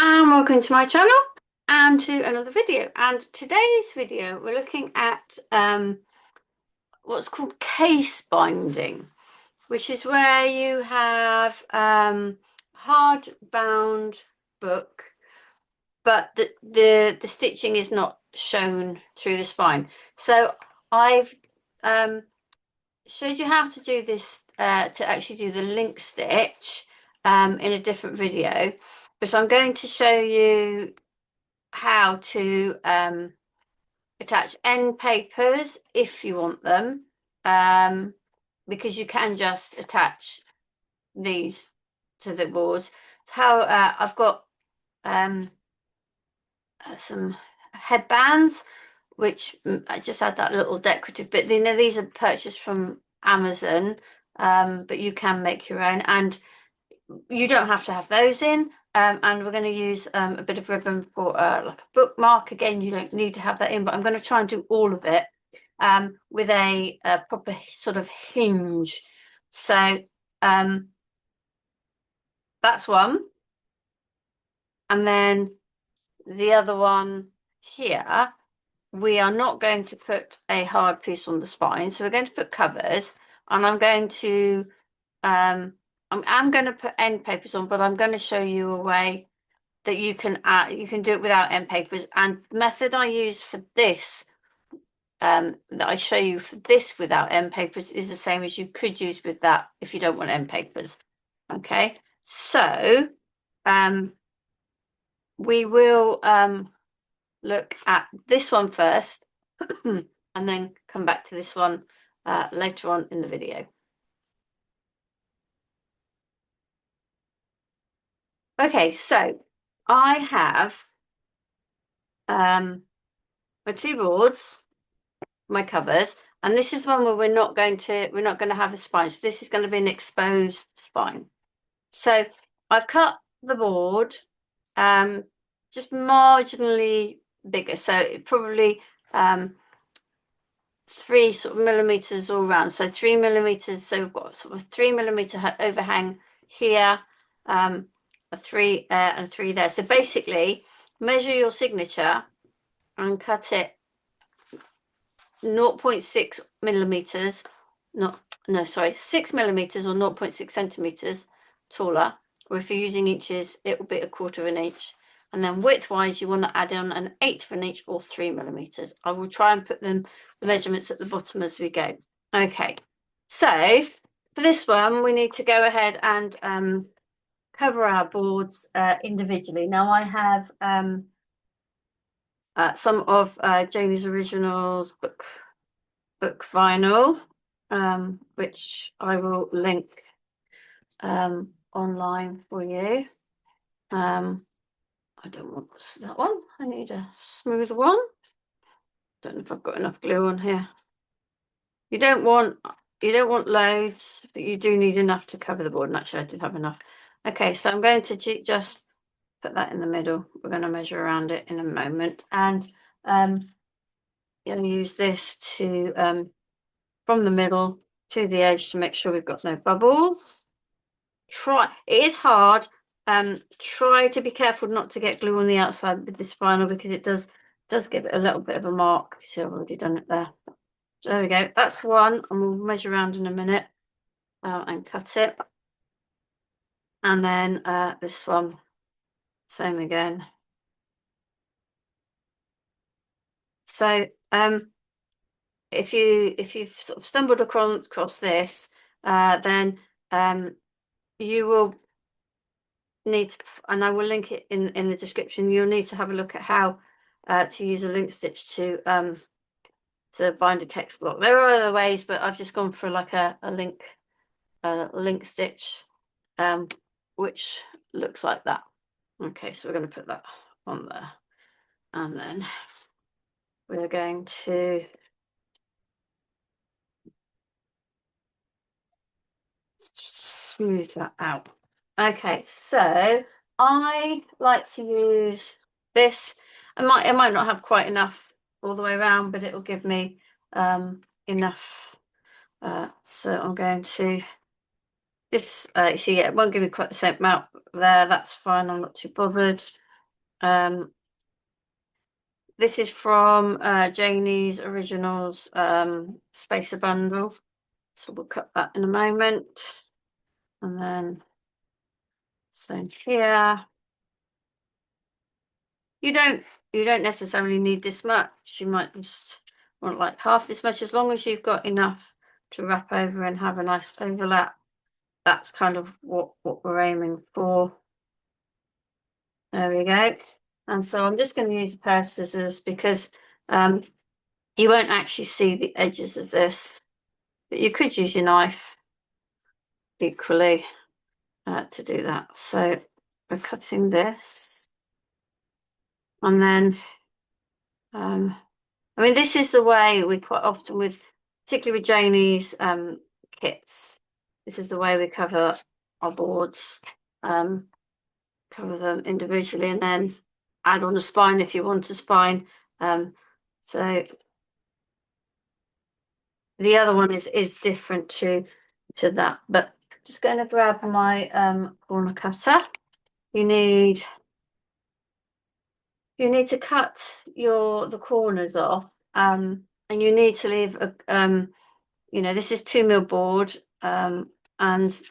And welcome to my channel and to another video. And today's video we're looking at what's called case binding, which is where you have hard bound book, but the stitching is not shown through the spine. So I've showed you how to do this to actually do the link stitch in a different video, but I'm going to show you how to attach end papers if you want them, because you can just attach these to the boards. How I've got some headbands, which I just had that little decorative bit. You know, these are purchased from Amazon, but you can make your own, and you don't have to have those in. And we're going to use a bit of ribbon for like a bookmark. Again, you don't need to have that in, but I'm going to try and do all of it with a proper sort of hinge. So that's one. And then the other one here, we are not going to put a hard piece on the spine. So we're going to put covers, and I'm going to I'm going to put end papers on, but I'm going to show you a way that you can do it without end papers. And the method I use for this, that I show you for this without end papers, is the same as you could use with that if you don't want end papers. Okay, so we will look at this one first and then come back to this one later on in the video. Okay, so I have my two boards, my covers, and this is one where we're not going to have a spine. So this is going to be an exposed spine. So I've cut the board just marginally bigger, so it probably 3 sort of millimeters all around. So 3 millimeters. So we've got sort of 3 millimeter overhang here, a 3 and 3 there. So basically, measure your signature and cut it 0.6 millimeters, 6 millimeters or 0.6 centimeters taller. Or if you're using inches, it will be a quarter of an inch. And then width-wise, you want to add on an eighth of an inch or 3 millimeters. I will try and put the measurements at the bottom as we go. Okay, so for this one, we need to go ahead and cover our boards individually. Now I have some of Janie's Originals book vinyl, which I will link online for you. I don't want that one. I need a smooth one. Don't know if I've got enough glue on here. You don't want loads, but you do need enough to cover the board. And actually, I did have enough. Okay, so I'm going to just put that in the middle. We're going to measure around it in a moment, and you'll use this to from the middle to the edge to make sure we've got no bubbles. It is hard. Try to be careful not to get glue on the outside with this vinyl, because it does give it a little bit of a mark. See, I've already done it there. So there we go. That's one, and we'll measure around in a minute and cut it. And then this one, same again. So if you've sort of stumbled across this, then you will need to, and I will link it in the description. You'll need to have a look at how to use a link stitch to bind a text block. There are other ways, but I've just gone for like a link stitch, which looks like that. Okay, so we're going to put that on there, and then we're going to smooth that out. Okay, so I like to use this. I might not have quite enough all the way around, but it will give me enough. So I'm going to this. You see, it won't give me quite the same amount there. That's fine. I'm not too bothered. This is from Janie's Originals Spacer Bundle. So we'll cut that in a moment. And then same here. You don't necessarily need this much. You might just want like half this much, as long as you've got enough to wrap over and have a nice overlap. That's kind of what we're aiming for. There we go. And so I'm just going to use a pair of scissors because you won't actually see the edges of this, but you could use your knife equally to do that. So we're cutting this, and then I mean, this is the way we quite often particularly with Janie's kits, this is the way we cover our boards, cover them individually and then add on a spine if you want a spine. So the other one is different to that, but just going to grab my corner cutter. You need to cut the corners off, and you need to leave a this is 2mm board, and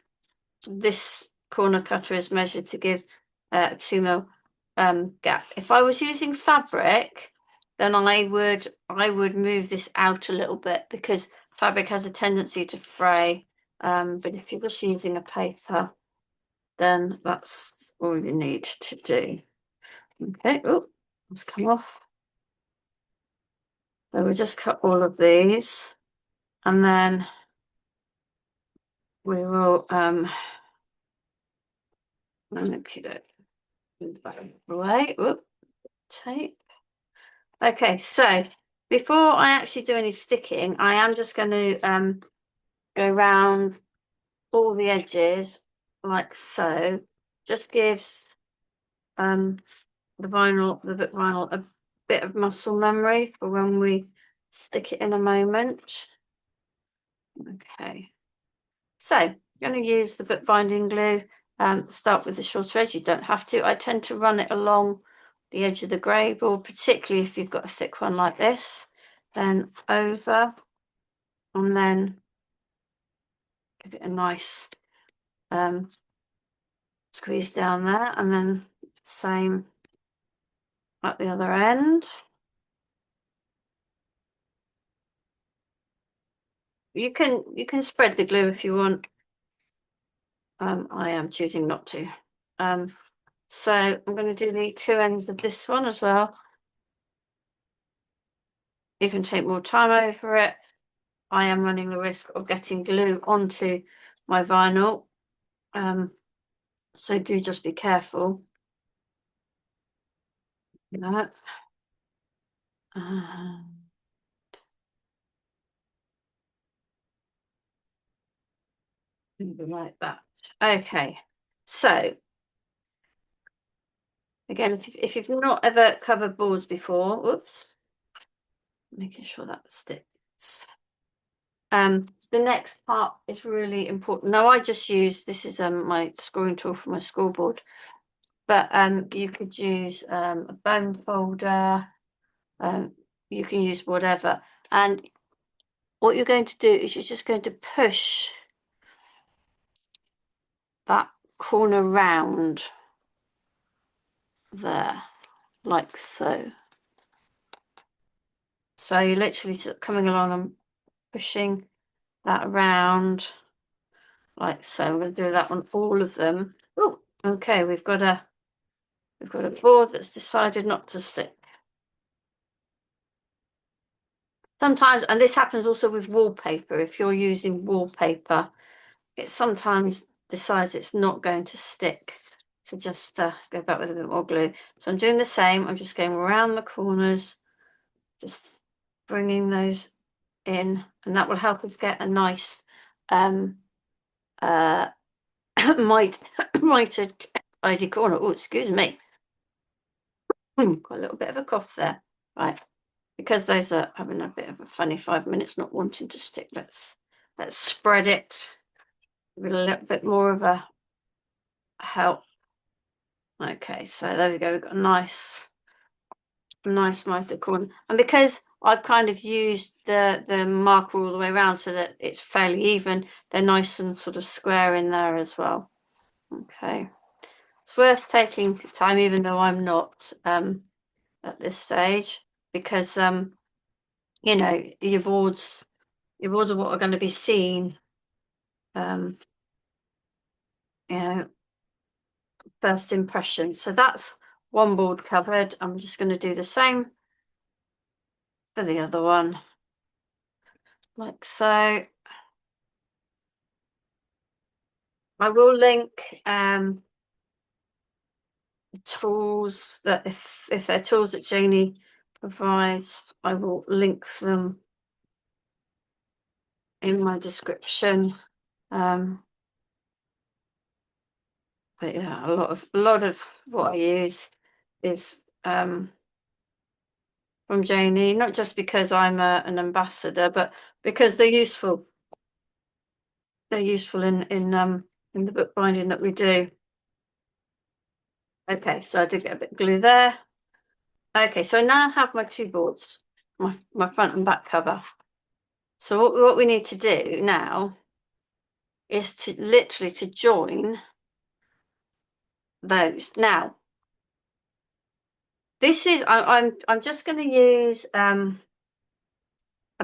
this corner cutter is measured to give a 2mm gap. If I was using fabric, then I would move this out a little bit because fabric has a tendency to fray. But if you're just using a paper, then that's all you need to do. Okay, oh, let's come off. So we'll just cut all of these, and then we will manipulate away. Oop, tape. Okay, so before I actually do any sticking, I am just going to go around all the edges like so. Just gives the book vinyl a bit of muscle memory for when we stick it in a moment. Okay, so I'm going to use the book binding glue. Start with the shorter edge. You don't have to. I tend to run it along the edge of the grey board, particularly if you've got a thick one like this, then over, and then give it a nice squeeze down there, and then same at the other end. You can spread the glue if you want. I am choosing not to. So I'm going to do the two ends of this one as well. You can take more time over it. I am running the risk of getting glue onto my vinyl. So do just be careful. That. Like that. Okay. So again, if you've not ever covered boards before, whoops, making sure that sticks. The next part is really important. Now I just use, this is my screwing tool for my scoreboard, but you could use a bone folder, you can use whatever. And what you're going to do is you're just going to push that corner round there, like so. So you're literally coming along and pushing that around like so. I'm going to do that on all of them. Oh, okay, we've got a board that's decided not to stick. Sometimes, and this happens also with wallpaper, if you're using wallpaper, it sometimes decides it's not going to stick. So just go back with a bit more glue. So I'm doing the same. I'm just going around the corners, just bringing those in, and that will help us get a nice mitered tidy corner. Oh, excuse me. Got a little bit of a cough there. Right. Because those are having a bit of a funny 5 minutes, not wanting to stick. Let's spread it with a little bit more of a help. Okay, so there we go. We've got a nice mitre corner, and because I've kind of used the marker all the way around so that it's fairly even, they're nice and sort of square in there as well. Okay, it's worth taking time, even though I'm not at this stage, because you know, your boards are what are going to be seen, you know, first impression. So that's one board covered. I'm just going to do the same for the other one, like so. I will link the tools that if they're tools that Janie provides, I will link them in my description. But yeah, a lot of what I use is from Janie, not just because I'm an ambassador, but because they're useful. They're useful in the bookbinding that we do. Okay, so I did get a bit of glue there. Okay, so I now have my two boards, my front and back cover. So what we need to do now is to literally to join those. Now, this is I'm just going to use a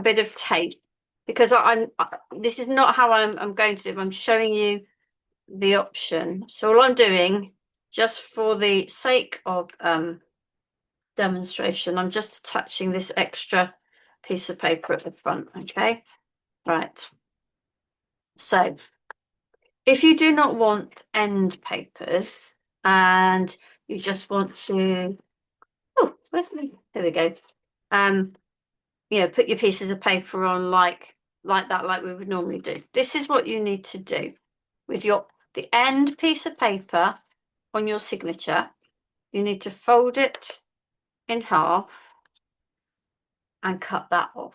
bit of tape because this is not how I'm going to do. I'm showing you the option. So all I'm doing, just for the sake of demonstration, I'm just attaching this extra piece of paper at the front. Okay, right. So if you do not want end papers and you just want to, oh, where's me? There we go. You know, put your pieces of paper on like that, like we would normally do. This is what you need to do with the end piece of paper on your signature. You need to fold it in half and cut that off.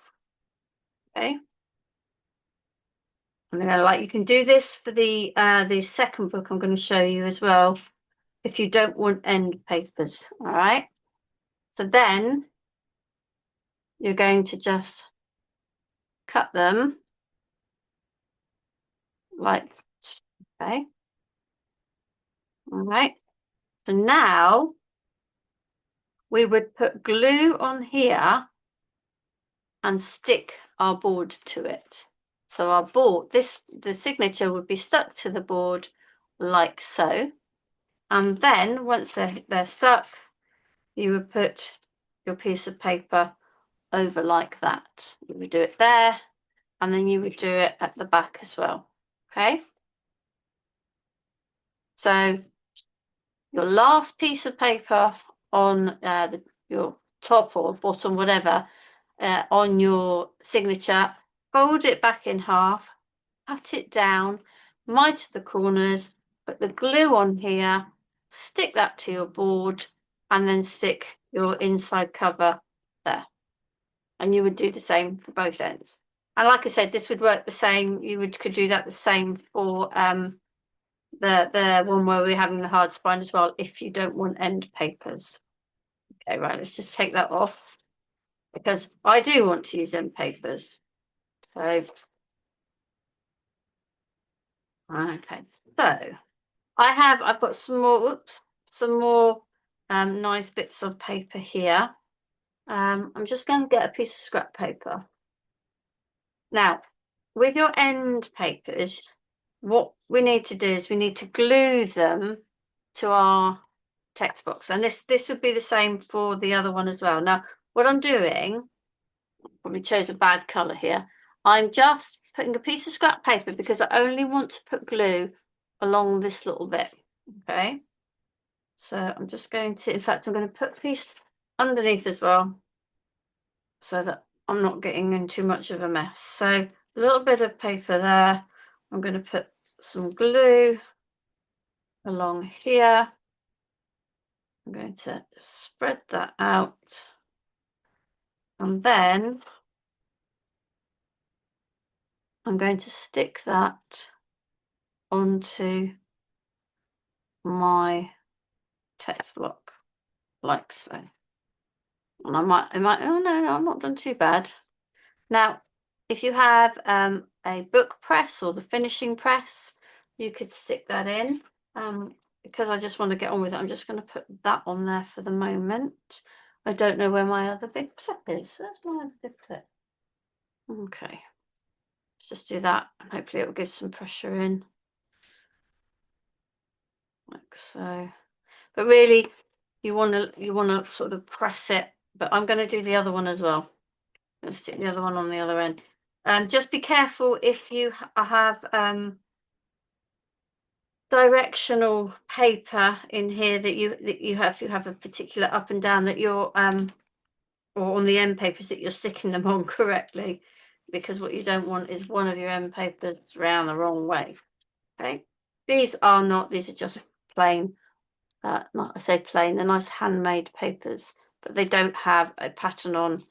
Okay. I'm gonna you can do this for the second book I'm going to show you as well, if you don't want end papers. All right. So then you're going to just cut them like, okay. All right. So now we would put glue on here and stick our board to it. So our board, the signature would be stuck to the board like so. And then once they're stuck, you would put your piece of paper over like that. You would do it there, and then you would do it at the back as well. Okay. So your last piece of paper on your top or bottom, whatever, on your signature, fold it back in half, cut it down, miter the corners, put the glue on here, stick that to your board, and then stick your inside cover there. And you would do the same for both ends. And like I said, this would work the same. You could do that the same for the one where we're having the hard spine as well, if you don't want end papers. Okay, right, let's just take that off because I do want to use end papers. So, okay, so I've got some more nice bits of paper here. I'm just going to get a piece of scrap paper. Now, with your end papers, what we need to do is we need to glue them to our text box, and this would be the same for the other one as well. Now, what I'm doing, probably chose a bad color here. I'm just putting a piece of scrap paper because I only want to put glue along this little bit. Okay, so I'm just going to, in fact, I'm going to put a piece underneath as well, so that I'm not getting in too much of a mess. So a little bit of paper there. I'm going to put some glue along here. I'm going to spread that out, and then I'm going to stick that onto my text block, like so. And I might, oh no, I'm not done too bad. Now, if you have a book press or the finishing press, you could stick that in. Because I just want to get on with it, I'm just going to put that on there for the moment. I don't know where my other big clip is. Where's my other big clip? Okay. Let's just do that, and hopefully it will give some pressure in. Like so. But really, you want to sort of press it. But I'm going to do the other one as well. I'm going to stick the other one on the other end. Just be careful if you have directional paper in here that you have a particular up and down that you're or on the end papers that you're sticking them on correctly, because what you don't want is one of your end papers round the wrong way. Okay, these are just plain. Not I say plain, they're nice handmade papers, but they don't have a pattern on,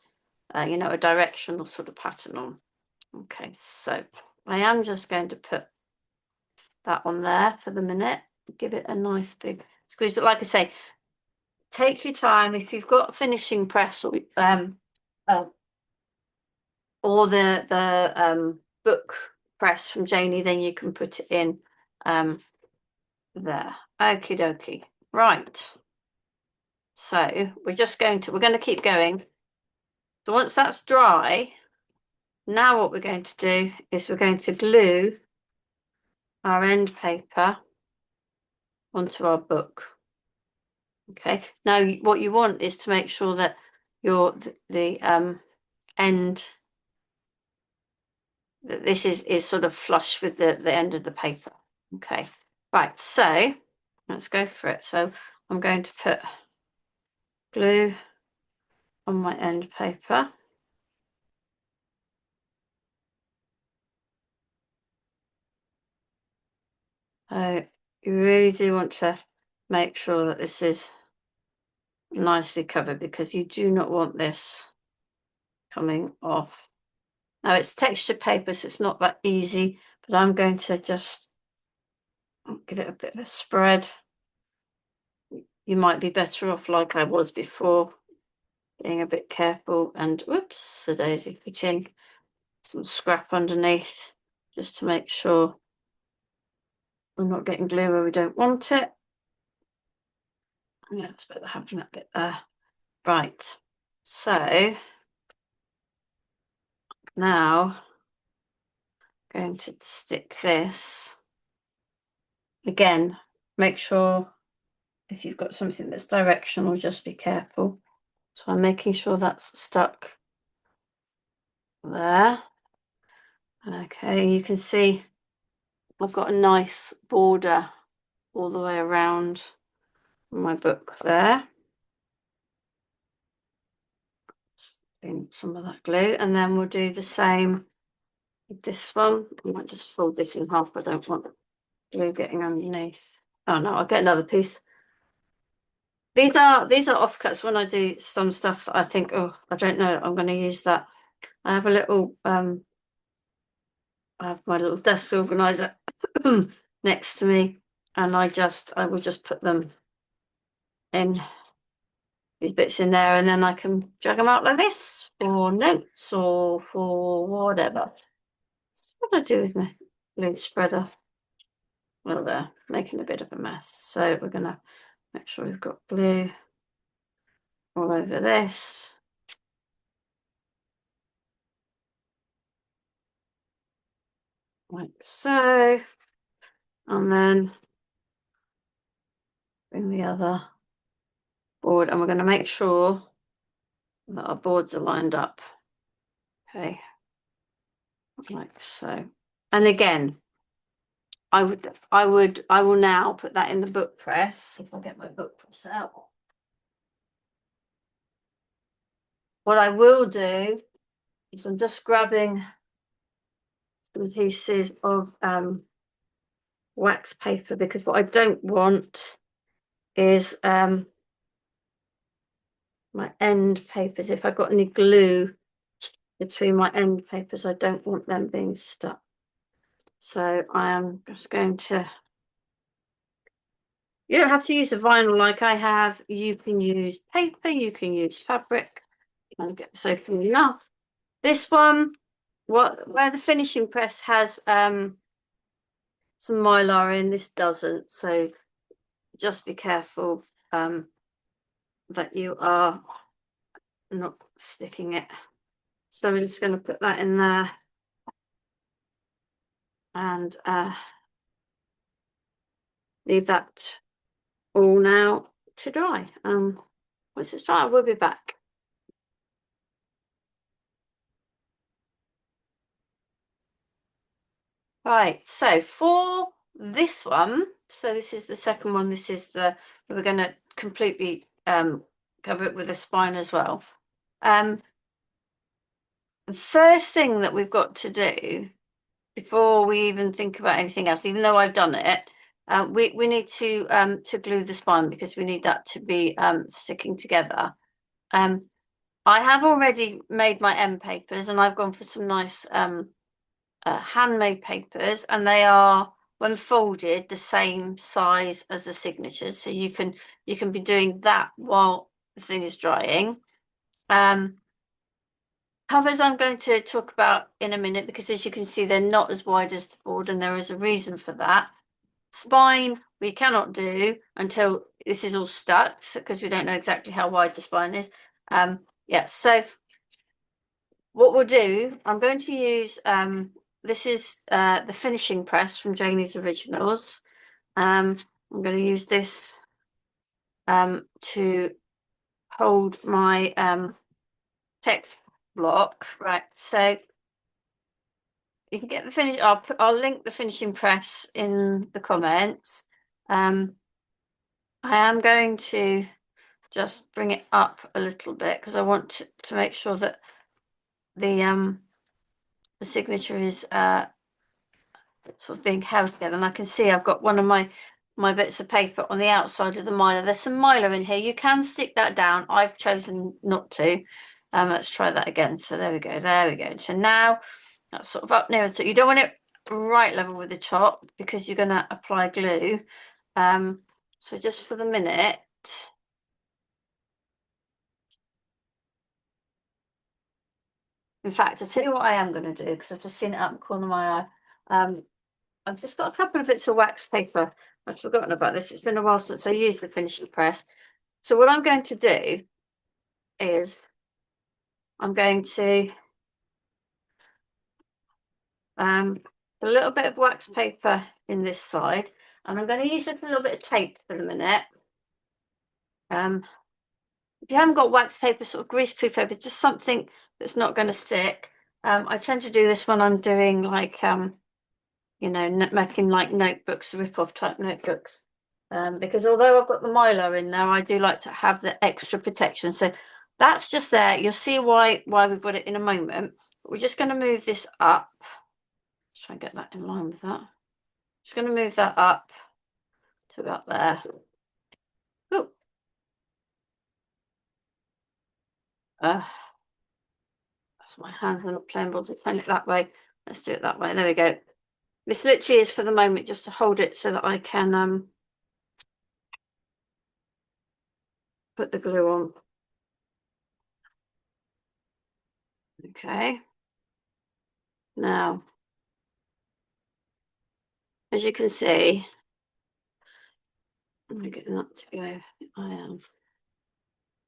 a directional sort of pattern on. Okay, so I am just going to put that on there for the minute, give it a nice big squeeze. But like I say, take your time. If you've got a finishing press or the book press from Janie, then you can put it in there. Okie dokie. Right. So we're going to keep going. So once that's dry, now what we're going to do is we're going to glue our end paper onto our book. Okay. Now what you want is to make sure that the end, that this is sort of flush with the end of the paper. Okay. Right. So let's go for it. So I'm going to put glue on my end paper. So you really do want to make sure that this is nicely covered, because you do not want this coming off. Now it's textured paper, so it's not that easy, but I'm going to just give it a bit of a spread. You might be better off like I was before, being a bit careful, and whoops, the daisy, put in some scrap underneath just to make sure we're not getting glue where we don't want it. Yeah, it's better having that bit there. Right, so now I'm going to stick this. Again, make sure if you've got something that's directional, just be careful. So I'm making sure that's stuck there. Okay, you can see I've got a nice border all the way around my book there. In some of that glue, and then we'll do the same with this one. I might just fold this in half. I don't want glue getting underneath. Oh no, I'll get another piece. These are offcuts when I do some stuff that I think, oh, I don't know, I'm going to use that. I have a little I have my little desk organizer next to me, and I will just put them in, these bits in there, and then I can drag them out like this for notes or for whatever. What do I do with my glue spreader? Well, they're making a bit of a mess, so we're going to make sure we've got glue all over this. Like so. And then bring the other board, and we're going to make sure that our boards are lined up. Okay, like so. And again, I will now put that in the book press. If I get my book press out. What I will do is I'm just grabbing some pieces of wax paper, because what I don't want is my end papers. If I've got any glue between my end papers, I don't want them being stuck. So I am just going to You don't have to use the vinyl like I have. You can use paper, you can use fabric. I'll get this open now. This one, where the finishing press has some mylar in, this doesn't. So just be careful that you are not sticking it. So I'm just going to put that in there and leave that all now to dry. Once it's dry, we'll be back. Right, so for this one, so this is the second one, this is we're going to completely cover it with a spine as well. The first thing that we've got to do before we even think about anything else, even though I've done it, we need to glue the spine because we need that to be sticking together. I have already made my end papers and I've gone for some nice handmade papers, and they are, when folded, the same size as the signatures. So you can be doing that while the thing is drying. Covers I'm going to talk about in a minute because, as you can see, they're not as wide as the board, and there is a reason for that. Spine we cannot do until this is all stuck because we don't know exactly how wide the spine is. Yeah, so what we'll do, I'm going to use this is the finishing press from Janie's Originals. I'm going to use this to hold my text block. Right, so you can get the finish. I'll link the finishing press in the comments. I am going to just bring it up a little bit because I want to make sure that the signature is sort of being held together, and I can see I've got one of my bits of paper on the outside of the mylar. There's some mylar in here. You can stick that down. I've chosen not to. Let's try that again. So there we go. There we go. So now that's sort of up near the top. You don't want it right level with the top because you're going to apply glue. So just for the minute, in fact, I'll tell you what I am going to do because I've just seen it out the corner of my eye. I've just got a couple of bits of wax paper. I've forgotten about this. It's been a while since I used the finishing press. So what I'm going to do is I'm going to a little bit of wax paper in this side, and I'm going to use just a little bit of tape for the minute. If you haven't got wax paper, sort of greaseproof paper, just something that's not going to stick. I tend to do this when I'm doing like you know, making like notebooks, rip-off type notebooks. Because although I've got the Milo in there, I do like to have the extra protection. So that's just there. You'll see why we've got it in a moment. We're just going to move this up. Try and get that in line with that. Just going to move that up to about there. Oh. That's my hands are not playing ball to turn it that way. Let's do it that way. There we go. This literally is for the moment just to hold it so that I can put the glue on. Okay. Now, as you can see, I'm getting that to go. I am.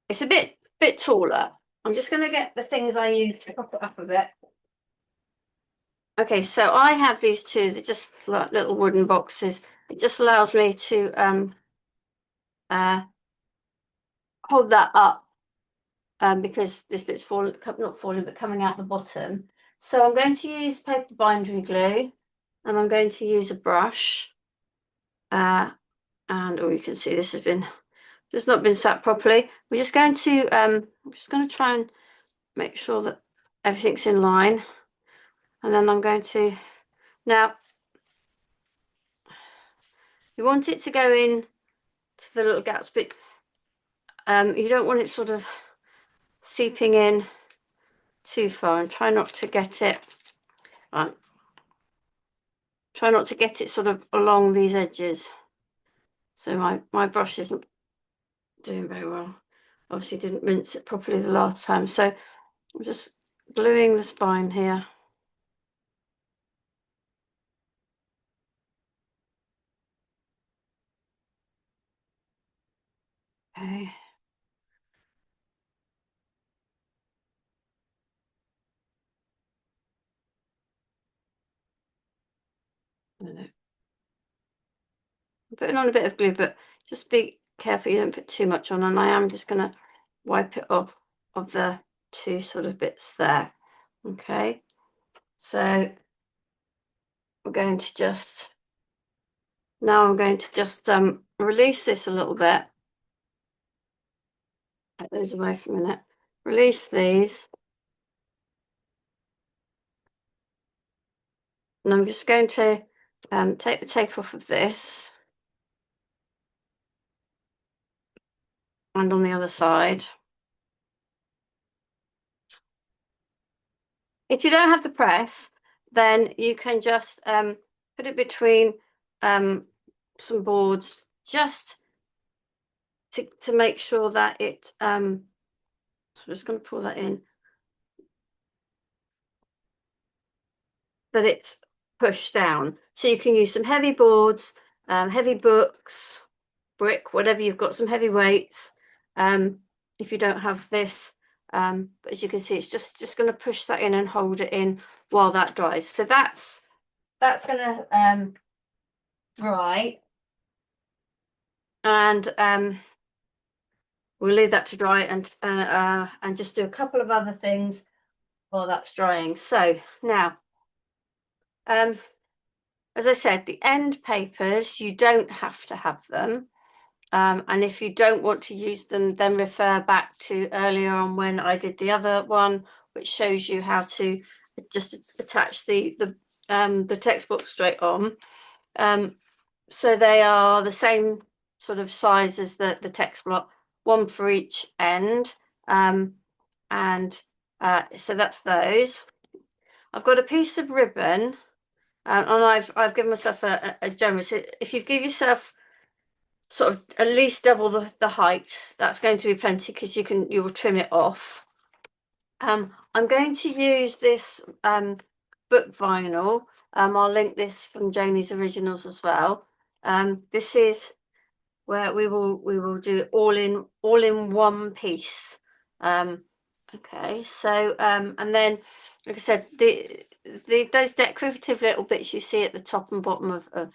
It's a bit taller. I'm just going to get the things I use to prop it up a bit. Okay, so I have these two. They're just like little wooden boxes. It just allows me to hold that up because this bit's falling, not falling, but coming out the bottom. So I'm going to use paper bindery glue, and I'm going to use a brush. And oh, you can see this has been just not been sat properly. We're just going to I'm just going to try and make sure that everything's in line, and then I'm going to now. You want it to go in to the little gaps, but you don't want it sort of seeping in too far, and try not to get it. Try not to get it sort of along these edges. So my brush isn't doing very well. Obviously didn't rinse it properly the last time. So I'm just gluing the spine here. Okay. I'm putting on a bit of glue, but just be careful you don't put too much on, and I am just going to wipe it off of the two sort of bits there. Okay, so I'm going to just release this a little bit. Get those away for a minute. Release these. And I'm just going to take the tape off of this. And on the other side. If you don't have the press, then you can just put it between some boards just to make sure that it, so I'm just going to pull that in, that it's pushed down. So you can use some heavy boards, heavy books, brick, whatever you've got, some heavy weights. If you don't have this, but as you can see, it's just going to push that in and hold it in while that dries. So that's going to dry, and we'll leave that to dry and just do a couple of other things while that's drying. So now, as I said, the end papers, you don't have to have them. And if you don't want to use them, then refer back to earlier on when I did the other one, which shows you how to just attach the textbook straight on. So they are the same sort of size as the text block, one for each end. So that's those. I've got a piece of ribbon, and I've given myself a generous. If you give yourself sort of at least double the height, that's going to be plenty, because you will trim it off. I'm going to use this book vinyl. I'll link this from Janie's Originals as well. This is where we will do it all in one piece. Okay, so and then, like I said, those decorative little bits you see at the top and bottom of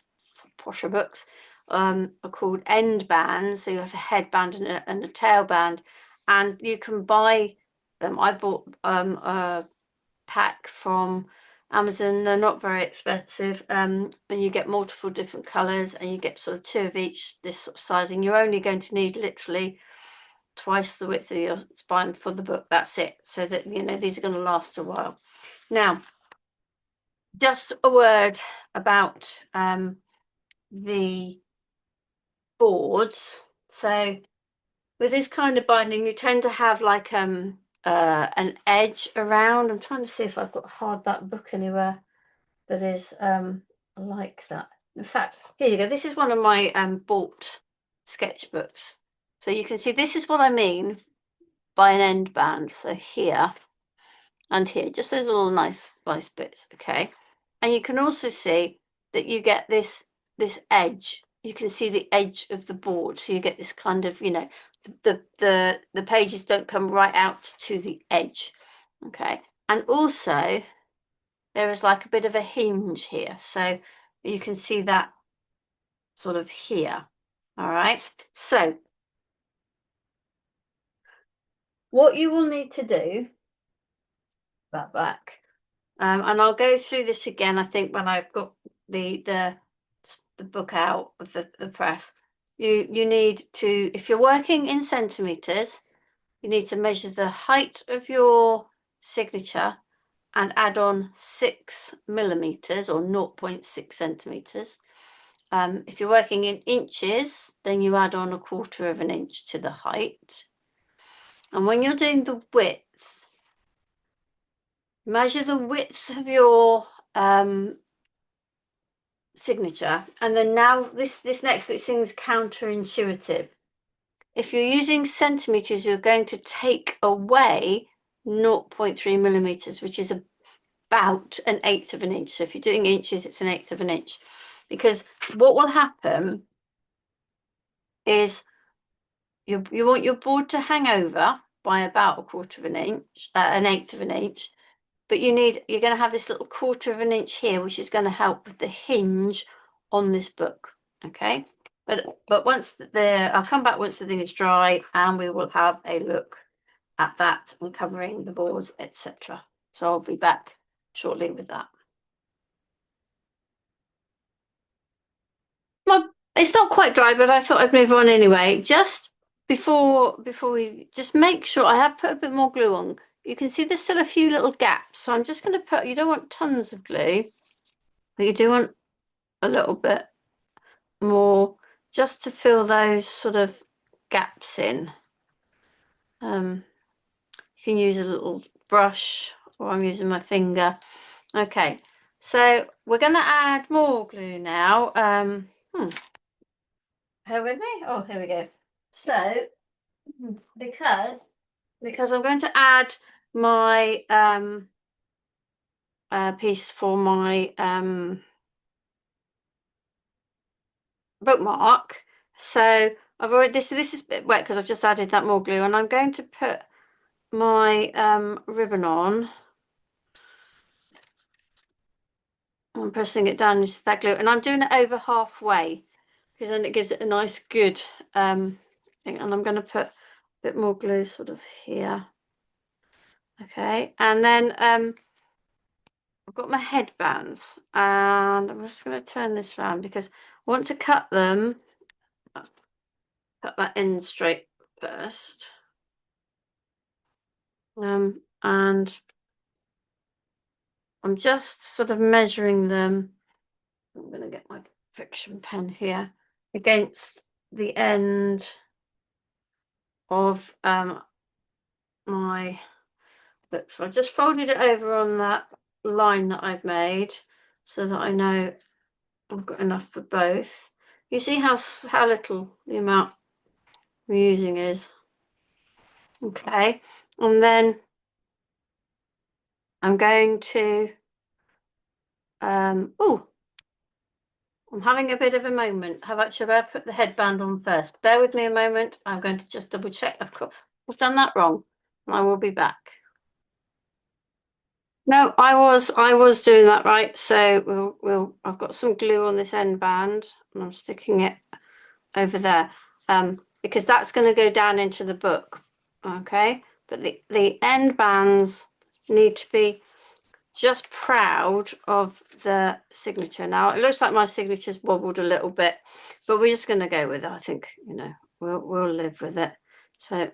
posher books are called end bands. So you have a headband and a tailband, and you can buy them. I bought a pack from Amazon. They're not very expensive, and you get multiple different colors, and you get sort of two of each, this sort of sizing. You're only going to need literally twice the width of your spine for the book. That's it. So that, you know, these are going to last a while. Now, just a word about the boards. So with this kind of binding, you tend to have like an edge around. I'm trying to see if I've got a hardback book anywhere that is like that. In fact, here you go. This is one of my bought sketchbooks. So you can see this is what I mean by an end band. So here and here, just those little nice bits, okay? And you can also see that you get this edge. You can see the edge of the board, so you get this kind of, you know, the pages don't come right out to the edge, okay? And also there is like a bit of a hinge here, so you can see that sort of here. All right, so what you will need to do, that back, and I'll go through this again, I think, when I've got the book out of the press. You need to, if you're working in centimeters, you need to measure the height of your signature and add on 6 millimeters or 0.6 centimeters. If you're working in inches, then you add on 1/4 of an inch to the height. And when you're doing the width, measure the width of your signature, and then now this next bit seems counterintuitive. If you're using centimeters, you're going to take away 0.3 millimeters, which is about 1/8 of an inch. So if you're doing inches, it's 1/8 of an inch, because what will happen is you want your board to hang over by about 1/4 of an inch, 1/8 of an inch, but you're going to have this little 1/4 of an inch here, which is going to help with the hinge on this book. Okay, but once I'll come back once the thing is dry, and we will have a look at that and covering the boards, etc. So I'll be back shortly with that. It's not quite dry, but I thought I'd move on anyway. Just before we just make sure, I have put a bit more glue on. You can see there's still a few little gaps, so I'm just going to put, you don't want tons of glue, but you do want a little bit more just to fill those sort of gaps in. You can use a little brush, or I'm using my finger. Okay, so we're going to add more glue now. Bear with me. Oh, here we go. So because I'm going to add my piece for my bookmark. So I've already this is a bit wet because I've just added that more glue, and I'm going to put my ribbon on. I'm pressing it down into that glue, and I'm doing it over halfway because then it gives it a nice good thing. And I'm going to put a bit more glue sort of here. Okay, and then I've got my headbands, and I'm just going to turn this around because I want to cut them. Cut that end straight first. And I'm just sort of measuring them. I'm going to get my friction pen here against the end of my book. So I just folded it over on that line that I've made so that I know I've got enough for both. You see how little the amount we're using is. Okay, and then I'm going to oh, I'm having a bit of a moment. How about should I put the headband on first? Bear with me a moment. I'm going to just double check. I've done that wrong. I will be back. No, I was doing that right. So I've got some glue on this end band, and I'm sticking it over there. Because that's going to go down into the book. Okay, but the end bands need to be just proud of the signature. Now it looks like my signature's wobbled a little bit, but we're just going to go with it. I think, you know, we'll live with it. So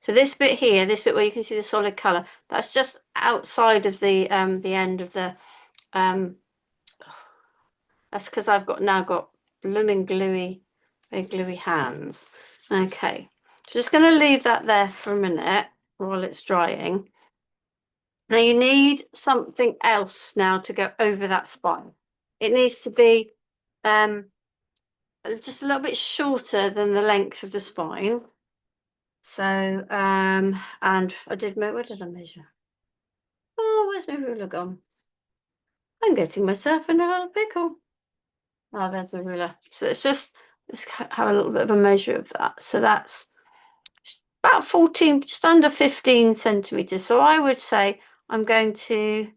this bit here, this bit where you can see the solid color, that's just outside of the end of the that's because I've now got blooming gluey, very gluey hands. Okay, so just going to leave that there for a minute while it's drying. Now you need something else now to go over that spine. It needs to be just a little bit shorter than the length of the spine. So and where did I measure? Oh, where's my ruler gone? I'm getting myself in a little pickle. Oh, there's the ruler. So let's have a little bit of a measure of that. So that's about 14, just under 15 centimeters. So I would say I'm going to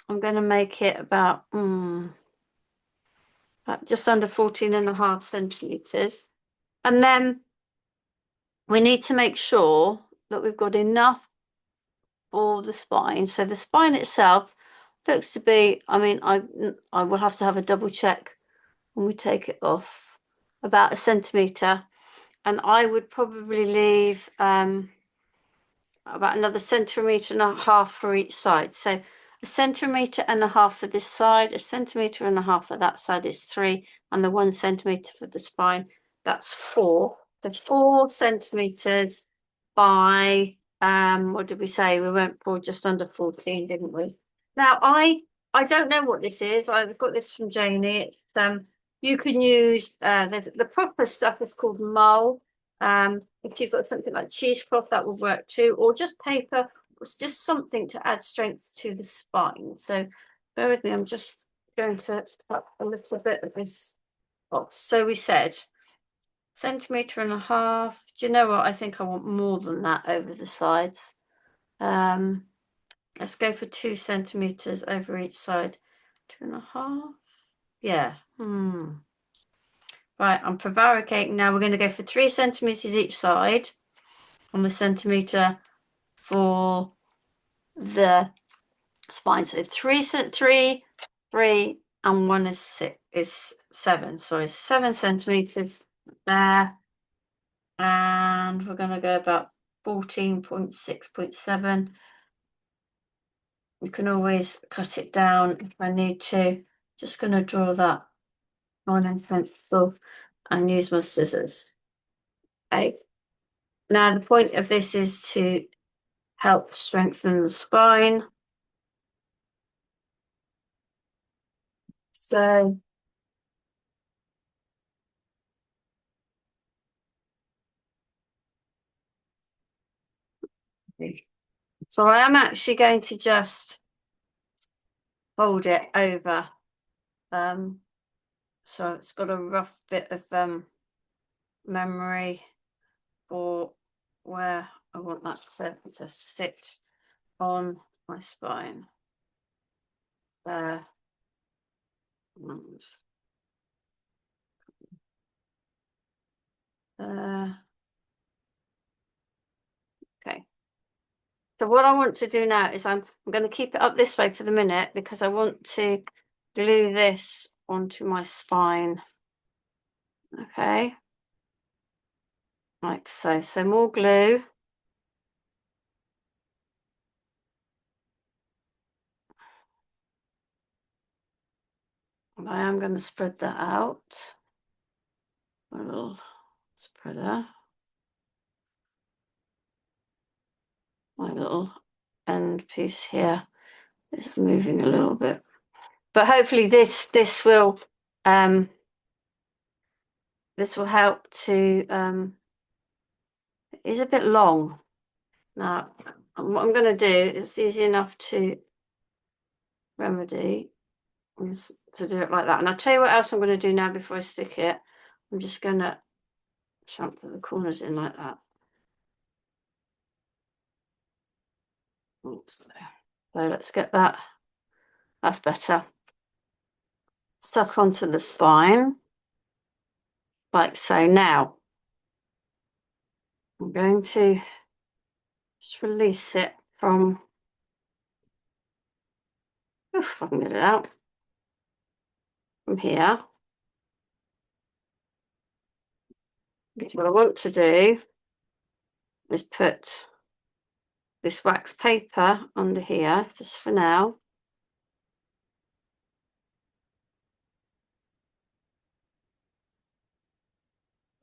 make it about just under 14.5 centimeters. And then we need to make sure that we've got enough for the spine. So the spine itself looks to be, I mean, I will have to have a double check when we take it off, about 1 centimeter. And I would probably leave about another 1.5 centimeters for each side. So 1.5 centimeters for this side, 1.5 centimeters for that side is 3, and the 1 centimeter for the spine, that's 4. So 4 centimeters by what did we say? We went for just under 14, didn't we? Now I don't know what this is. I've got this from Janie. It's you can use the proper stuff is called mull. If you've got something like cheesecloth, that will work too, or just paper. It's just something to add strength to the spine. So bear with me. I'm just going to cut a little bit of this off. So we said 1.5 centimeters. Do you know what? I think I want more than that over the sides. Let's go for 2 centimeters over each side. 2.5. Yeah. Right, I'm prevaricating now. We're going to go for 3 centimeters each side on the centimeter for the spine. So 3, and 1 is 7. Sorry, 7 centimeters there. And we're going to go about 14.6.7. You can always cut it down if I need to. Just going to draw that on in pencil and use my scissors. Okay. Now the point of this is to help strengthen the spine. So I am actually going to just fold it over. So it's got a rough bit of memory for where I want that to sit on my spine. There. And there. Okay. So what I want to do now is I'm going to keep it up this way for the minute because I want to glue this onto my spine. Okay. Like so. So more glue. And I am going to spread that out. A little spreader. My little end piece here is moving a little bit. But hopefully this will help to it is a bit long. Now what I'm going to do, it's easy enough to remedy, is to do it like that. And I'll tell you what else I'm going to do now before I stick it. I'm just going to chamfer the corners in like that. So let's get that. That's better. Stuff onto the spine. Like so. Now I'm going to just release it from, if I can get it out, from here. Because what I want to do is put this wax paper under here, just for now.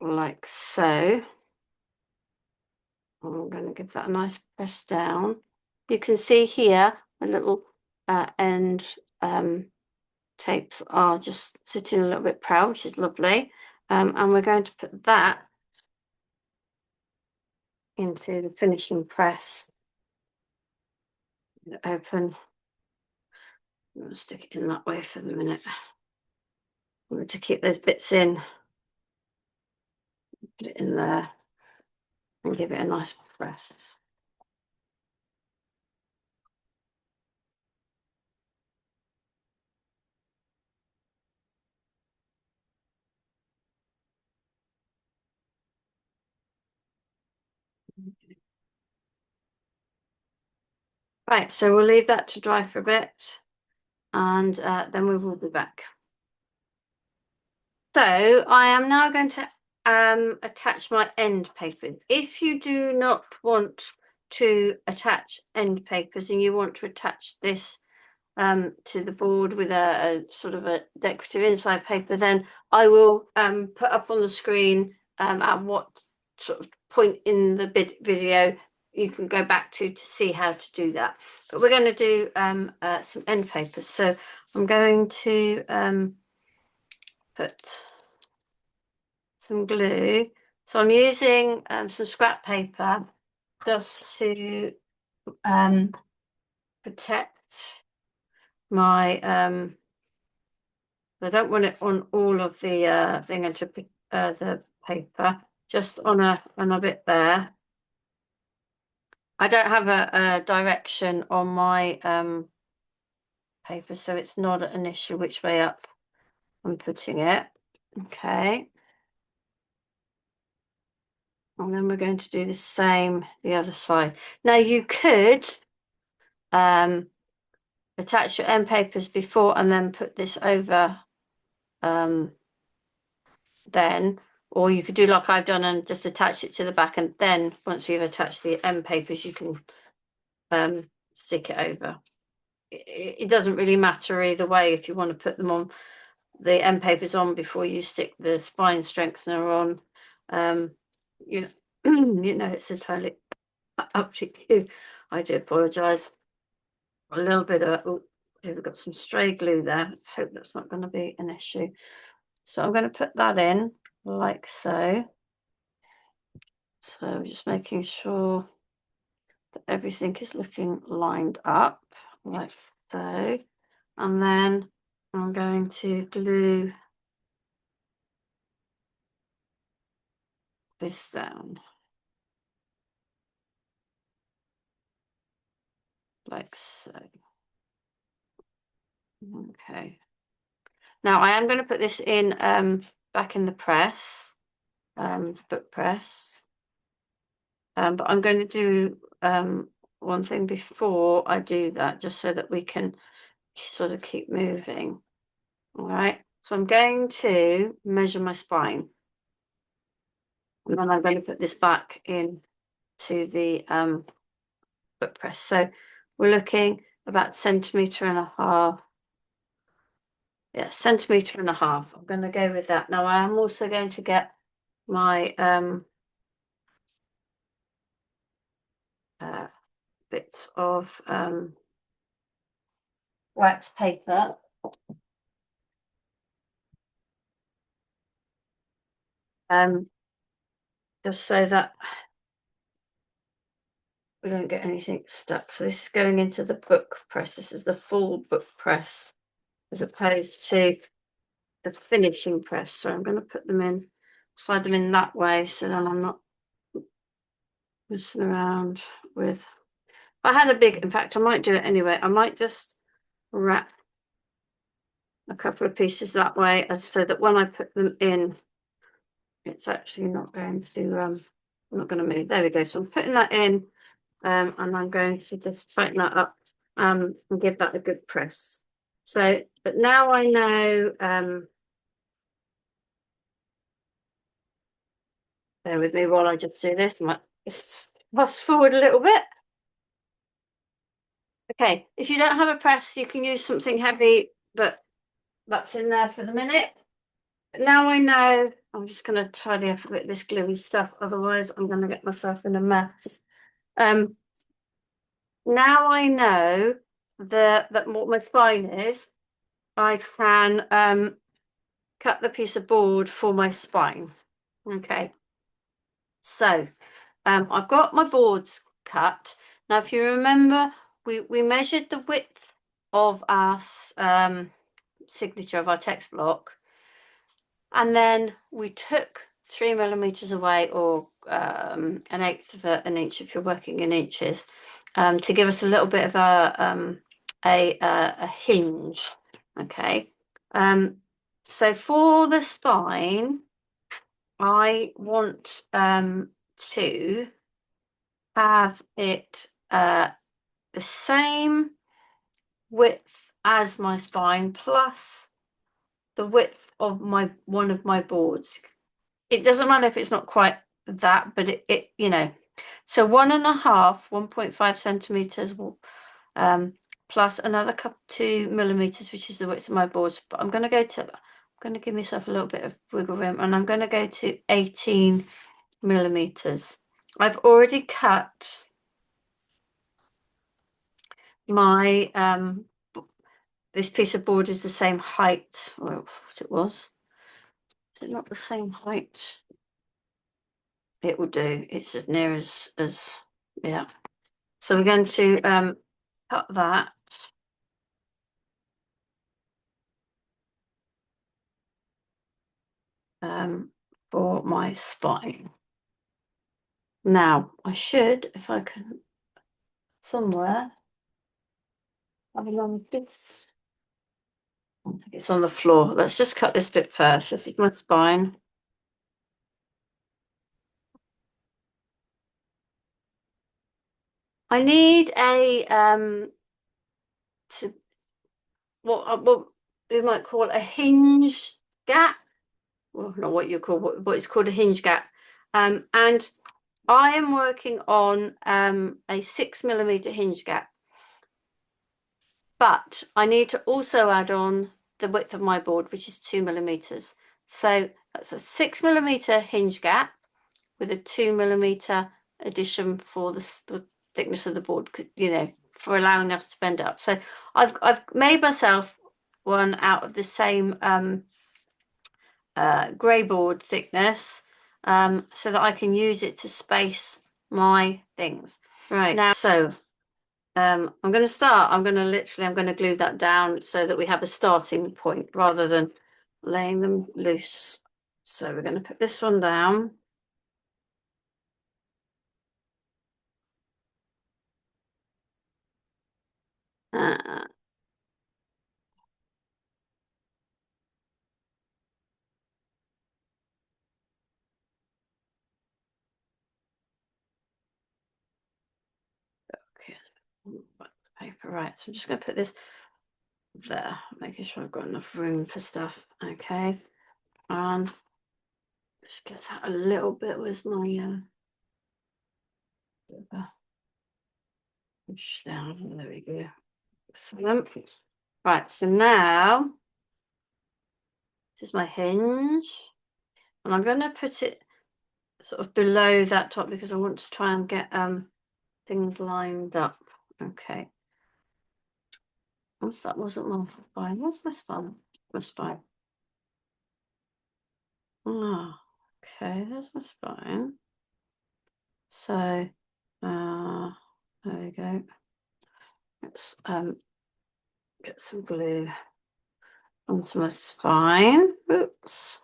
Like so. I'm going to give that a nice press down. You can see here a little end tapes are just sitting a little bit proud, which is lovely. And we're going to put that into the finishing press. Open. I'm going to stick it in that way for the minute. I'm going to keep those bits in. Put it in there and give it a nice press. Right, so we'll leave that to dry for a bit and then we will be back. So I am now going to attach my end papers. If you do not want to attach end papers and you want to attach this to the board with a sort of a decorative inside paper, then I will put up on the screen at what sort of point in the video you can go back to see how to do that. But we're going to do some end papers. So I'm going to put some glue. So I'm using some scrap paper just to protect my I don't want it on all of the thing and to the paper, just on a bit there. I don't have a direction on my paper, so it's not an issue which way up I'm putting it. Okay. And then we're going to do the same the other side. Now you could attach your end papers before and then put this over then, or you could do like I've done and just attach it to the back, and then once you've attached the end papers you can stick it over. It doesn't really matter either way if you want to put them on, the end papers on before you stick the spine strengthener on. You know, you know, it's entirely up to you. I do apologize. A little bit of, oh, we've got some stray glue there. Let's hope that's not going to be an issue. So I'm going to put that in like so. So just making sure that everything is looking lined up like so. And then I'm going to glue this down like so. Okay. Now I am going to put this in back in the press, book press. But I'm going to do one thing before I do that, just so that we can sort of keep moving. All right. So I'm going to measure my spine. And then I'm going to put this back in to the book press. So we're looking about centimetre and a half. Yeah, centimetre and a half. I'm going to go with that. Now I am also going to get my bits of wax paper. Just so that we don't get anything stuck. So this is going into the book press. This is the full book press as opposed to the finishing press. So I'm going to put them in, slide them in that way, so then I'm not messing around with. If I had a big, in fact, I might do it anyway. I might just wrap a couple of pieces that way, so that when I put them in, it's actually not going to, I'm not going to move. There we go. So I'm putting that in, and I'm going to just tighten that up and give that a good press. So, but now I know, bear with me while I just do this. I might just fast forward a little bit. Okay, if you don't have a press, you can use something heavy, but that's in there for the minute. But now I know, I'm just going to tidy up a bit of this gluey stuff, otherwise I'm going to get myself in a mess. Now I know that what my spine is, I can cut the piece of board for my spine. Okay, so I've got my boards cut. Now, if you remember, we measured the width of our signature of our text block, and then we took 3 millimeters away, or an eighth of an inch if you're working in inches, to give us a little bit of a hinge. Okay, so for the spine, I want to have it the same width as my spine plus the width of one of my boards. It doesn't matter if it's not quite that, but it you know, so 1.5 centimeters plus another 2 millimeters, which is the width of my boards. But I'm going to give myself a little bit of wiggle room, and I'm going to go to 18 millimeters. I've already cut my this piece of board is the same height. Well, what it was. Is it not the same height? It will do. It's as near as yeah. So we're going to cut that. For my spine. Now I should, if I can, somewhere have a long bits. I think it's on the floor. Let's just cut this bit first. This is my spine. I need a to what we might call a hinge gap. Well, not what you call what it's called a hinge gap. And I am working on a 6mm hinge gap. But I need to also add on the width of my board, which is 2mm. So that's a 6mm hinge gap with a 2mm addition for the thickness of the board, you know, for allowing us to bend up. So I've made myself one out of the same grey board thickness so that I can use it to space my things. Right, now, so I'm going to start. I'm going to glue that down so that we have a starting point rather than laying them loose. So we're going to put this one down. Uh, okay, paper, right. So I'm just going to put this there, making sure I've got enough room for stuff. Okay, and just get that a little bit with my push down. There we go. Excellent. Right. So now this is my hinge, and I'm going to put it sort of below that top because I want to try and get things lined up. Okay. What's that? Wasn't my spine. What's my spine? My spine. Oh, okay, there's my spine. So there we go. Let's get some glue onto my spine. Oops.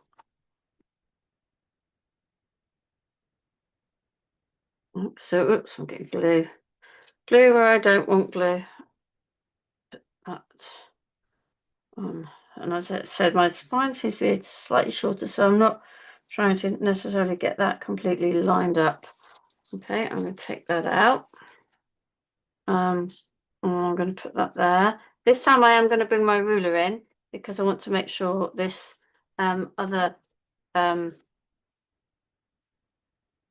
So oops, I'm getting glue. Glue where I don't want glue. Put that on. And as I said, my spine seems to be slightly shorter, so I'm not trying to necessarily get that completely lined up. Okay, I'm going to take that out. And I'm going to put that there. This time I am going to bring my ruler in because I want to make sure this other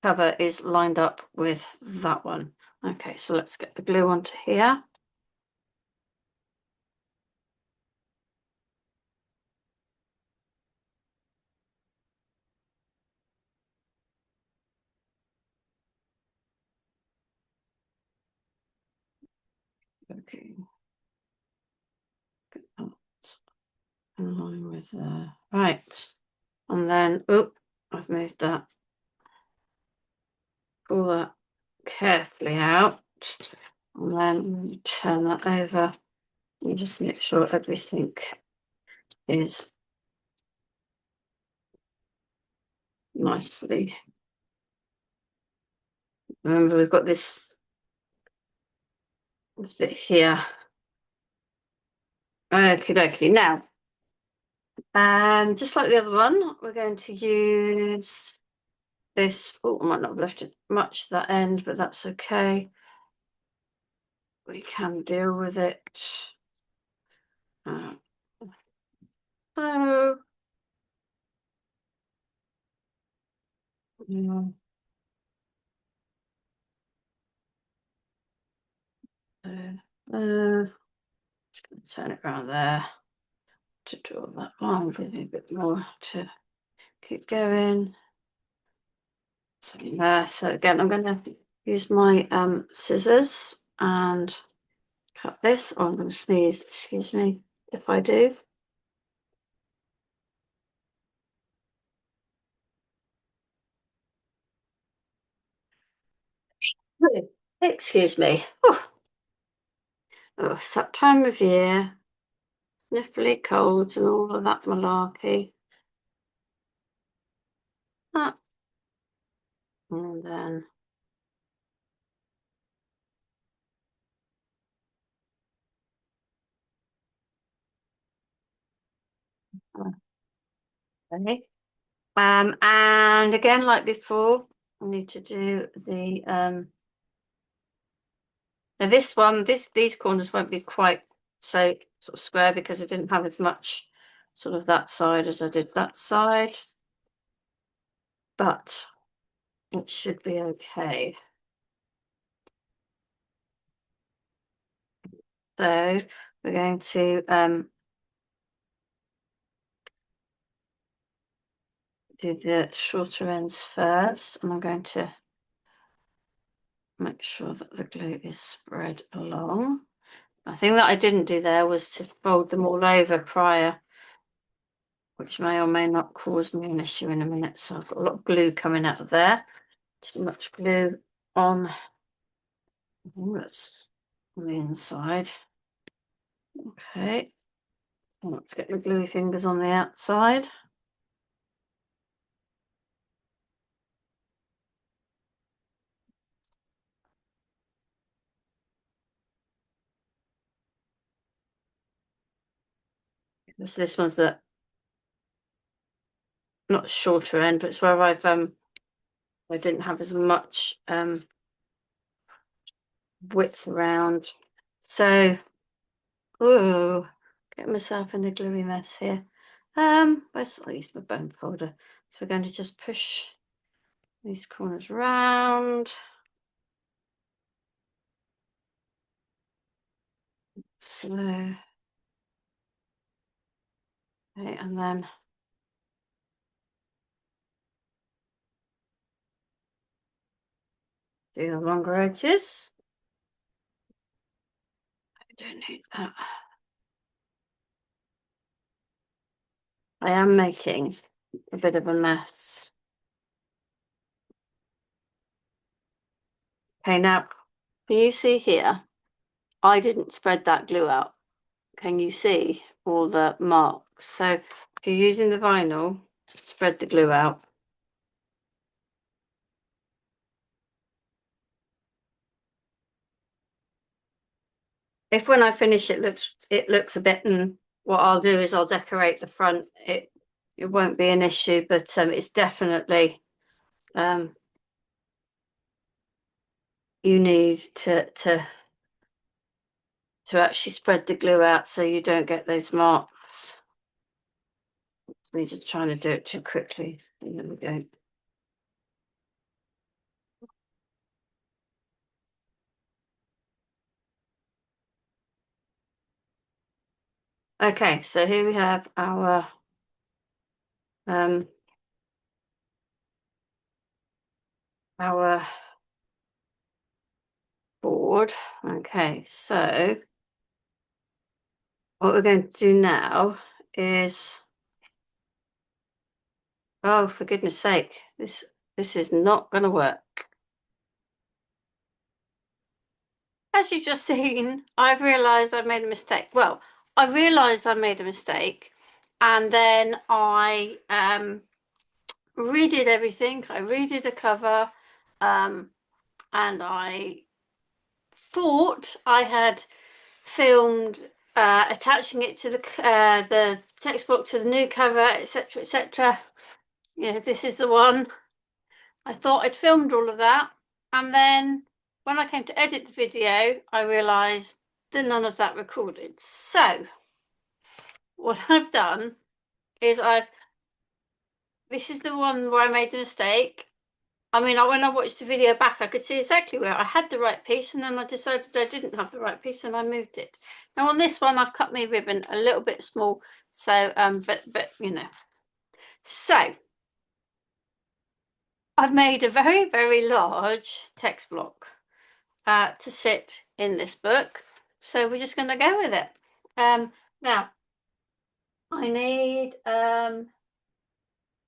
cover is lined up with that one. Okay, so let's get the glue onto here. Okay. Get that in line with right. And then, oh, I've moved that. Pull that carefully out. And then turn that over and just make sure everything is nicely. Remember, we've got this bit here. Okie dokie. Now, just like the other one, we're going to use this. Oh, I might not have left it much to that end, but that's okay. We can deal with it. So, yeah. Just going to turn it around there to draw that line really a bit more to keep going. So there. So again, I'm going to use my scissors and cut this. Oh, I'm going to sneeze, excuse me if I do. Excuse me. Oh, it's that time of year. Sniffly colds and all of that malarkey. Ah, and then okay. And again, like before, I need to do the now this one, these corners won't be quite so sort of square because I didn't have as much sort of that side as I did that side, but it should be okay. So we're going to do the shorter ends first, and I'm going to make sure that the glue is spread along. I think that I didn't do there was to fold them all over prior, which may or may not cause me an issue in a minute. So I've got a lot of glue coming out of there. Too much glue on, that's on the inside. Okay, let's get the gluey fingers on the outside. So this one's the not shorter end, but it's where I didn't have as much width around. So, ooh, get myself in a gluey mess here. Where's I use my bone folder. So we're going to just push these corners round. Slow. Okay, and then do the longer edges. I don't need that. I am making a bit of a mess. Okay, now, can you see here? I didn't spread that glue out. Can you see all the marks? So if you're using the vinyl, spread the glue out. If when I finish it looks a bit, and what I'll do is I'll decorate the front. It won't be an issue, but it's definitely you need to actually spread the glue out so you don't get those marks. It's me just trying to do it too quickly. There we go. Okay, so here we have our board. Okay, so what we're going to do now is, oh, for goodness sake, this is not going to work. As you've just seen, I've realised I've made a mistake. Well, I realised I made a mistake, and then I redid everything. I redid a cover, and I thought I had filmed attaching it to the text block to the new cover, etc., etc. Yeah, this is the one. I thought I'd filmed all of that, and then when I came to edit the video, I realised that none of that recorded. So what I've done is this is the one where I made the mistake. I mean, when I watched the video back, I could see exactly where I had the right piece, and then I decided I didn't have the right piece, and I moved it. Now on this one, I've cut my ribbon a little bit small, so but you know. So I've made a very, very large text block to sit in this book. So we're just going to go with it. Now I need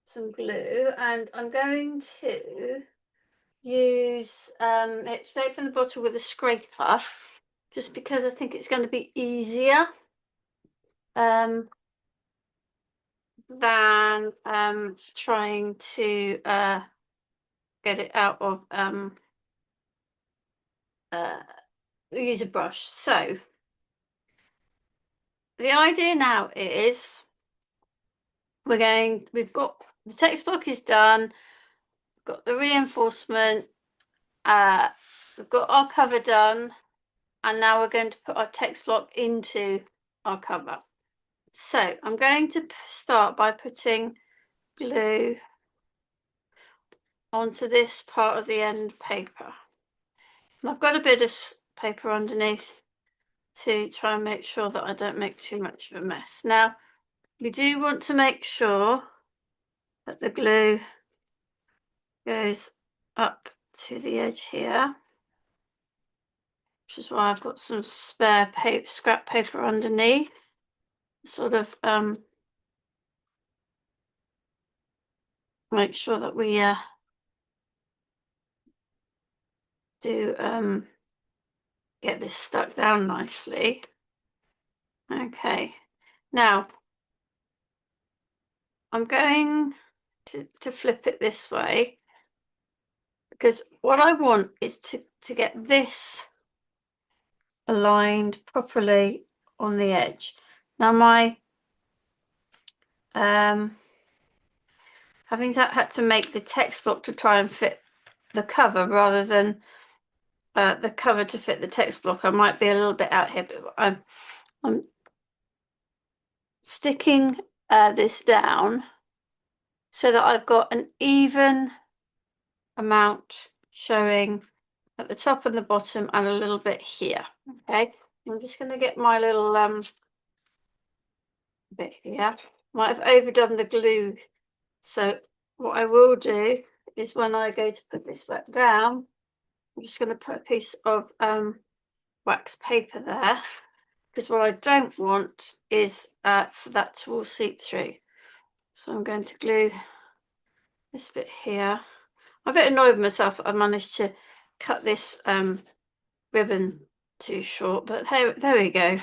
some glue, and I'm going to use it straight from the bottle with a scraper, just because I think it's going to be easier than trying to get it out of use a brush. So the idea now is we've got the text block is done, got the reinforcement, we've got our cover done, and now we're going to put our text block into our cover. So I'm going to start by putting glue onto this part of the end paper. And I've got a bit of paper underneath to try and make sure that I don't make too much of a mess. Now, we do want to make sure that the glue goes up to the edge here, which is why I've got some spare paper, scrap paper underneath, sort of make sure that we do get this stuck down nicely. Okay, now I'm going to flip it this way, because what I want is to get this aligned properly on the edge. Now my having had to make the text block to try and fit the cover rather than the cover to fit the text block, I might be a little bit out here, but I'm sticking this down so that I've got an even amount showing at the top and the bottom and a little bit here. Okay, I'm just going to get my little bit here. Might have overdone the glue, so what I will do is when I go to put this back down, I'm just going to put a piece of wax paper there, because what I don't want is for that to all seep through. So I'm going to glue this bit here. I'm a bit annoyed with myself that I managed to cut this ribbon too short, but there we go.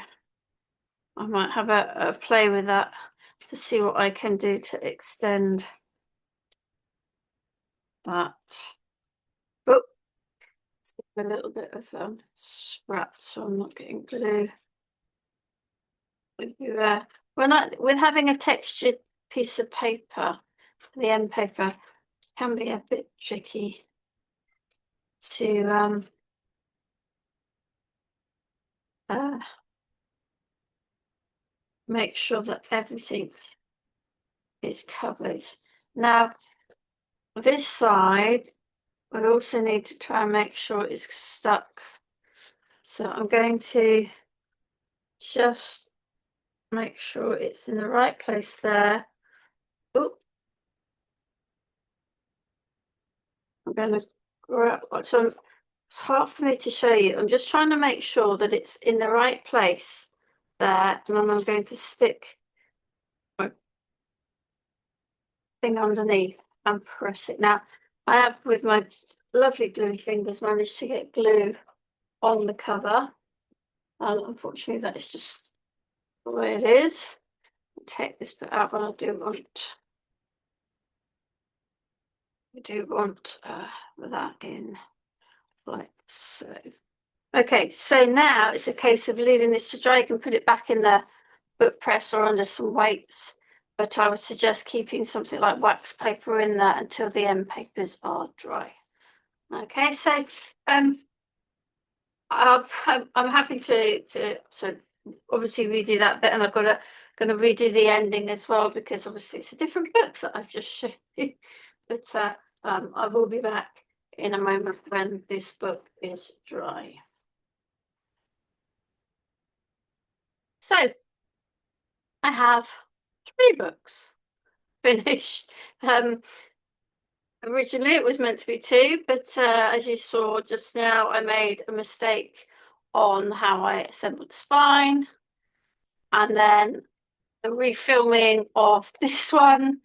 I might have a play with that to see what I can do to extend that. Oh, a little bit of scrap, so I'm not getting glue everywhere. When having a textured piece of paper, the end paper can be a bit tricky to make sure that everything is covered. Now, this side, we also need to try and make sure it's stuck. So I'm going to just make sure it's in the right place there. Oh, I'm going to grab, so it's hard for me to show you. I'm just trying to make sure that it's in the right place there, and then I'm going to stick my thing underneath and press it. Now, I have, with my lovely gluey fingers, managed to get glue on the cover. Unfortunately, that is just the way it is. I'll take this bit out, but I do want that in like so. Okay, so now it's a case of leaving this to dry. You can put it back in the book press or under some weights, but I would suggest keeping something like wax paper in there until the end papers are dry. Okay, so I'm happy to so obviously redo that bit, and I've got going to redo the ending as well, because obviously it's a different book that I've just shown you. But I will be back in a moment when this book is dry. So I have 3 books finished. Originally it was meant to be 2, but as you saw just now, I made a mistake on how I assembled the spine, and then the refilming of this one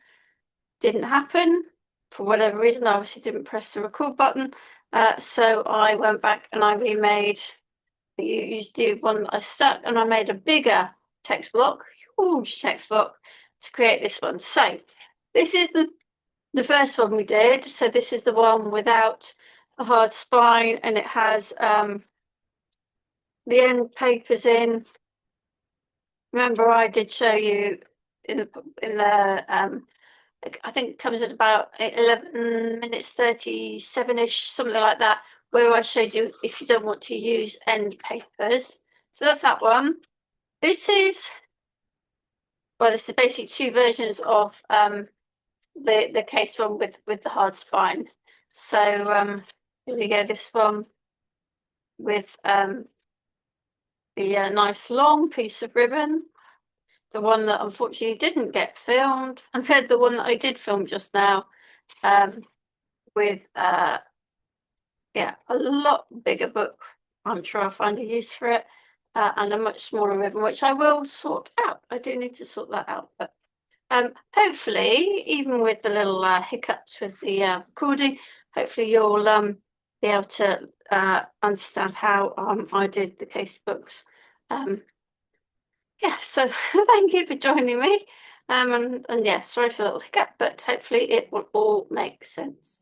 didn't happen for whatever reason. I obviously didn't press the record button, so I went back and I remade the one that I stuck, and I made a bigger text block, huge text block, to create this one. So this is the first one we did. So this is the one without a hard spine, and it has the end papers in. Remember, I did show you in the I think it comes at about 11 minutes 37-ish, something like that, where I showed you if you don't want to use end papers. So that's that one. This is basically two versions of the case one with the hard spine. So here we go, this one with the nice long piece of ribbon, the one that unfortunately didn't get filmed, and then the one that I did film just now, with yeah, a lot bigger book. I'm sure I'll find a use for it, and a much smaller ribbon, which I will sort out. I do need to sort that out, but hopefully, even with the little hiccups with the recording, hopefully you'll be able to understand how I did the case books. Yeah, so thank you for joining me. And yeah, sorry for the little hiccup, but hopefully it will all make sense.